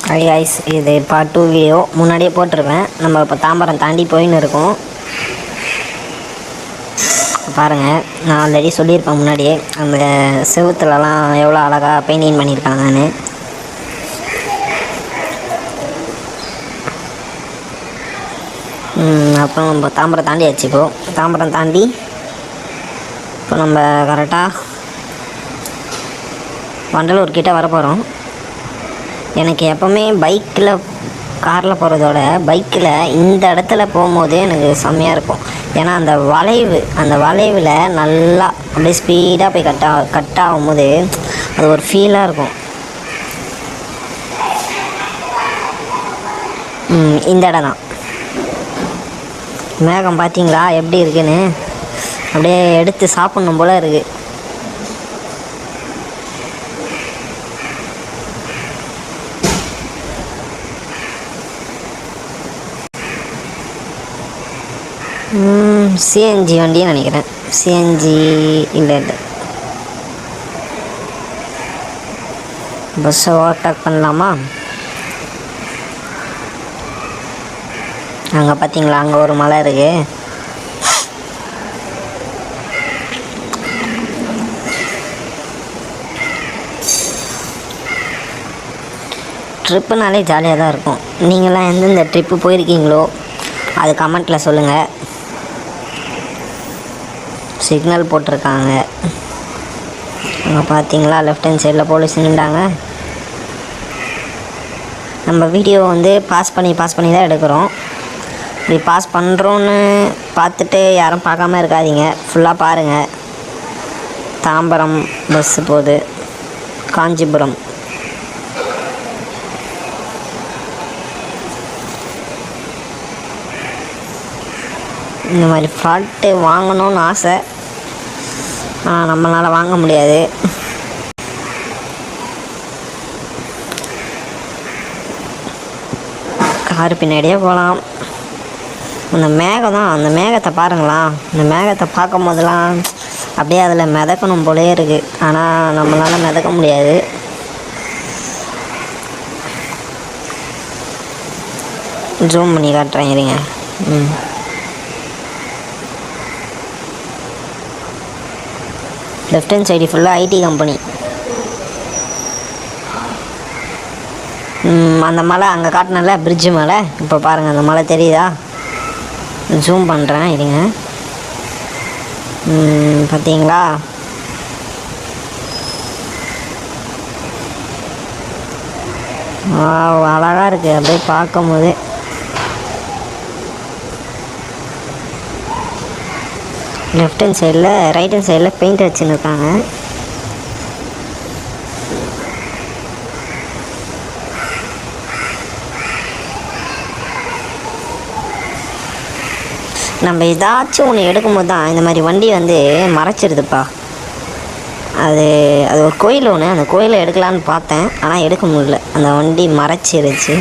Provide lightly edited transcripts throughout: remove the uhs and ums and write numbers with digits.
High ice, இது part 2 video முன்னாடியே போட்டிருப்பேன். நம்ம இப்போ தாம்பரம் தாண்டி போயின்னு இருக்கோம். பாருங்கள், நான் ஆல்ரெடி சொல்லியிருப்பேன் முன்னாடியே அந்த செவுத்துலலாம் எவ்வளோ அழகாக பெயிண்டிங் பண்ணியிருக்காங்கன்னு. அப்புறம் நம்ம தாம்பரம் தாண்டியாச்சு. தாம்பரம் தாண்டி இப்போ நம்ம கரெக்டாக வண்டலூர் கிட்டே வர போகிறோம். எனக்கு எப்போவுமே பைக்கில் காரில் போகிறதோட பைக்கில் இந்த இடத்துல போகும்போதே எனக்கு செம்மையாக இருக்கும். ஏன்னா அந்த வளைவில் நல்லா அப்படியே ஸ்பீடாக போய் கட் ஆகும்போது அது ஒரு ஃபீலாக இருக்கும். இந்த இடம் தான். மேகம் பார்த்தீங்களா எப்படி இருக்குன்னு? அப்படியே எடுத்து சாப்பிட்ணும் போல் இருக்குது. சிஎன்ஜி வண்டின்னு நினைக்கிறேன். சிஎன்ஜி இல்லை, பஸ்ஸை ஓவர்டேக் பண்ணலாமா? அங்கே பார்த்தீங்களா, அங்கே ஒரு மலை இருக்குது. ட்ரிப்புனாலே ஜாலியாக தான் இருக்கும். நீங்களாம் எந்தெந்த ட்ரிப்பு போயிருக்கீங்களோ அது கமெண்ட்டில் சொல்லுங்கள். சிக்னல் போட்டிருக்காங்க அங்கே பார்த்தீங்களா, லெஃப்ட் ஹேண்ட் சைடில் போலீஸ் நின்றாங்க. நம்ம வீடியோ பாஸ் பண்ணி தான் எடுக்கிறோம். இப்படி பாஸ் பண்ணுறோன்னு பார்த்துட்டு யாரும் பார்க்காம இருக்காதீங்க, ஃபுல்லாக பாருங்கள். தாம்பரம் பஸ்ஸு போகுது, காஞ்சிபுரம். இந்த மாதிரி ஃப்ளாட்டு வாங்கணும்னு ஆசை, ஆனால் நம்மளால் வாங்க முடியாது. காரு பின்னாடியே போகலாம். அந்த மேகம் தான், அந்த மேகத்தை பாருங்களா. அந்த மேகத்தை பார்க்கும் போதெல்லாம் அப்படியே அதில் மிதக்கணும் போலே இருக்குது. ஆனால் நம்மளால் மிதக்க முடியாது. ஜூம் பண்ணி காட்டுறேன் இருங்க. லெஃப்ட் ஹேண்ட் சைடு ஃபுல்லாக ஐடி கம்பெனி. அந்த மலை அங்கே காட்டினல பிரிட்ஜு மலை, இப்போ பாருங்கள் அந்த மலை தெரியுதா? ஜூம் பண்ணுறேன் இருங்க. பார்த்தீங்களா? அழகாக இருக்குது அப்படியே பார்க்கும்போது. லெஃப்ட் ஹேண்ட் சைடில் ரைட் ஹேண்ட் சைடில் பெயிண்ட் வச்சுன்னு இருக்காங்க. நம்ம ஏதாச்சும் ஒன்று எடுக்கும்போது தான் இந்த மாதிரி வண்டி மறைச்சிருதுப்பா. அது ஒரு கோயில் ஒன்று, அந்த கோயிலை எடுக்கலான்னு பார்த்தேன், ஆனால் எடுக்க முடியல. அந்த வண்டி மறைச்சிருச்சு.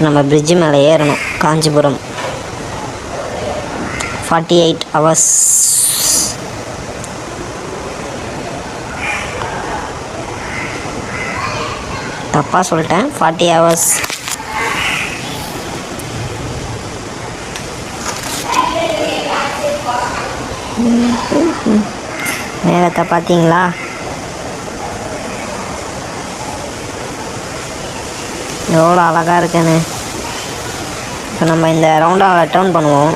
நம்ம பிரிட்ஜு மேலே ஏறணும். காஞ்சிபுரம் 48 hours. தப்பாக சொல்லிட்டேன், 40 hours. நேரத்தை பார்த்தீங்களா? எவ்வளோ அழகாக இருக்குன்னு. இப்போ நம்ம இந்த ரவுண்டாக டர்ன் பண்ணுவோம்.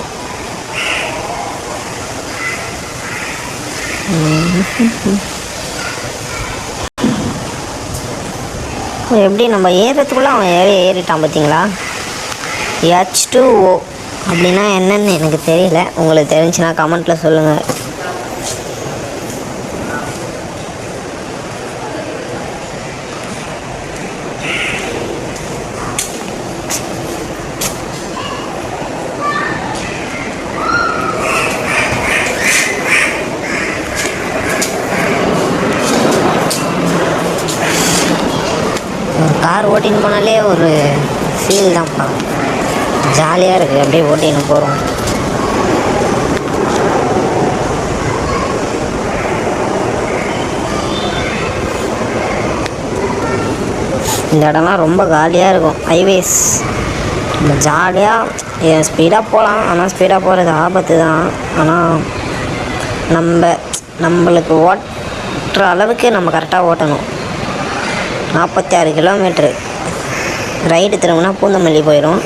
எப்படி நம்ம ஏறுறதுக்குள்ளே அவன் ஏறிட்டான் பார்த்தீங்களா? H2O அப்படின்னா என்னன்னு எனக்கு தெரியல. உங்களுக்கு தெரிஞ்சுன்னா கமெண்ட்டில் சொல்லுங்கள். கார் ஓட்டின்னு போனாலே ஒரு ஃபீல் தான்ப்பா, ஜாலியாக இருக்குது. அப்படியே ஓட்டின்னு போகிறோம். இந்த இடம்லாம் ரொம்ப காலியாக இருக்கும். ஹைவேஸ் நம்ம ஜாலியாக ஸ்பீடாக போகலாம். ஆனால் ஸ்பீடாக போகிறது ஆபத்து தான். ஆனால் நம்மளுக்கு ஓட்டுற அளவுக்கு நம்ம கரெக்டாக ஓட்டணும். 46 கிலோமீட்ரு. ரைடு திரும்பினா பூந்தமல்லி போயிடும்.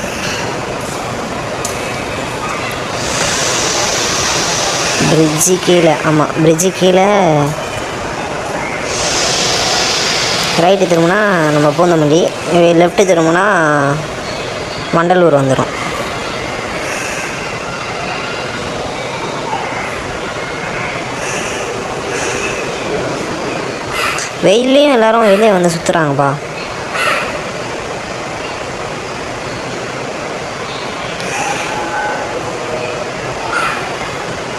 பிரிட்ஜு கீழே, ஆமாம் பிரிட்ஜு கீழே ரைட்டு திரும்பினா நம்ம பூந்தமல்லி, லெஃப்ட்டு திரும்பினா வண்டலூர் வந்துடும். வெயிலையும் எல்லோரும் வெளியே வந்து சுற்றுறாங்கப்பா.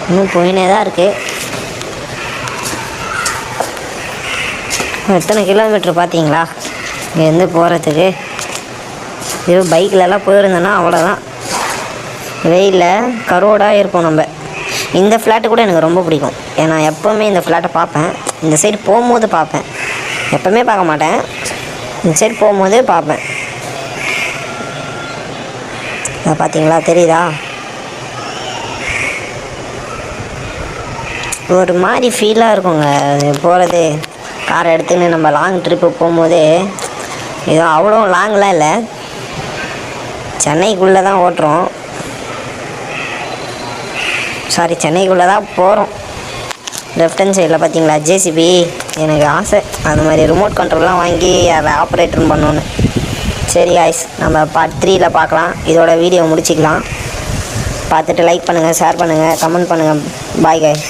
இன்னும் போயினே தான் இருக்குது. எத்தனை கிலோமீட்ரு பார்த்தீங்களா இங்கேருந்து போகிறதுக்கு? இது பைக்கிலலாம் போயிருந்தோன்னா அவ்வளோதான், வெயிலில் கரோடாக இருப்போம் நம்ம. இந்த ஃப்ளாட்டு கூட எனக்கு ரொம்ப பிடிக்கும். ஏன்னா எப்போவுமே இந்த ஃப்ளாட்டை பார்ப்பேன். இந்த சைடு போகும்போது பார்ப்பேன், எப்போவுமே பார்க்க மாட்டேன். இந்த சைடு போகும்போது பார்ப்பேன். அதை பார்த்தீங்களா, தெரியுதா? ஒரு மாதிரி ஃபீலாக இருக்குங்க அது போகிறது. காரை எடுத்துன்னு நம்ம லாங் ட்ரிப்பு போகும்போது, ஏதோ அவ்வளோ லாங்லாம் இல்லை, சென்னைக்குள்ளே தான் ஓட்டுறோம். சாரி, சென்னைக்குள்ளே தான் போகிறோம். லெஃப்ட் ஹேண்ட் சைடில் பார்த்தீங்களா ஜேசிபி? எனக்கு ஆசை அது மாதிரி ரிமோட் கண்ட்ரோல்லாம் வாங்கி அதை ஆப்ரேட்டர் பண்ணணுன்னு. சரி காய்ஸ், நம்ம பார்ட் 3ல் பார்க்கலாம். இதோட வீடியோ முடிச்சிக்கலாம். பார்த்துட்டு லைக் பண்ணுங்கள், ஷேர் பண்ணுங்கள், கமெண்ட் பண்ணுங்கள். Bye guys.